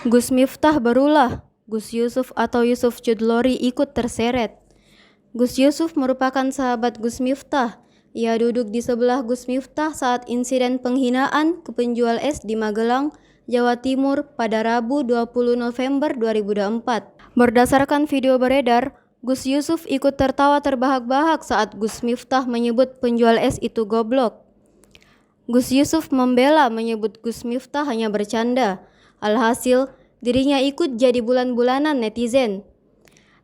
Gus Miftah berulah, Gus Yusuf atau Yusuf Chudlori ikut terseret. Gus Yusuf merupakan sahabat Gus Miftah. Ia duduk di sebelah Gus Miftah saat insiden penghinaan ke penjual es di Magelang, Jawa Timur pada Rabu 20 November 2024. Berdasarkan video beredar, Gus Yusuf ikut tertawa terbahak-bahak saat Gus Miftah menyebut penjual es itu goblok. Gus Yusuf membela menyebut Gus Miftah hanya bercanda. Alhasil, dirinya ikut jadi bulan-bulanan netizen.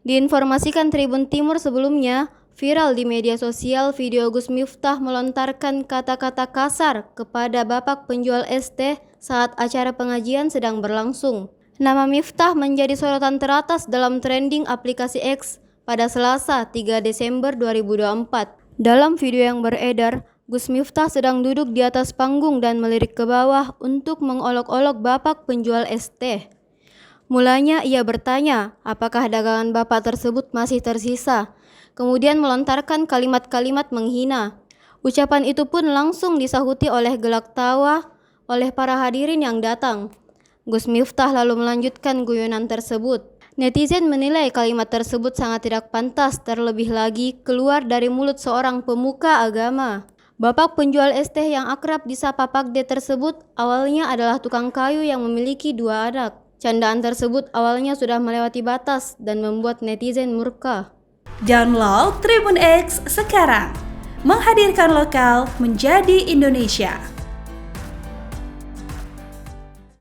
Diinformasikan Tribun Timur sebelumnya, viral di media sosial video Gus Miftah melontarkan kata-kata kasar kepada bapak penjual es teh saat acara pengajian sedang berlangsung. Nama Miftah menjadi sorotan teratas dalam trending aplikasi X pada Selasa 3 Desember 2024. Dalam video yang beredar, Gus Miftah sedang duduk di atas panggung dan melirik ke bawah untuk mengolok-olok bapak penjual es teh. Mulanya ia bertanya apakah dagangan bapak tersebut masih tersisa, kemudian melontarkan kalimat-kalimat menghina. Ucapan itu pun langsung disahuti oleh gelak tawa oleh para hadirin yang datang. Gus Miftah lalu melanjutkan guyonan tersebut. Netizen menilai kalimat tersebut sangat tidak pantas, terlebih lagi keluar dari mulut seorang pemuka agama. Bapak penjual es teh yang akrab disapa Pak D tersebut awalnya adalah tukang kayu yang memiliki 2 anak. Candaan tersebut awalnya sudah melewati batas dan membuat netizen murka. Download Tribun X sekarang, menghadirkan lokal menjadi Indonesia.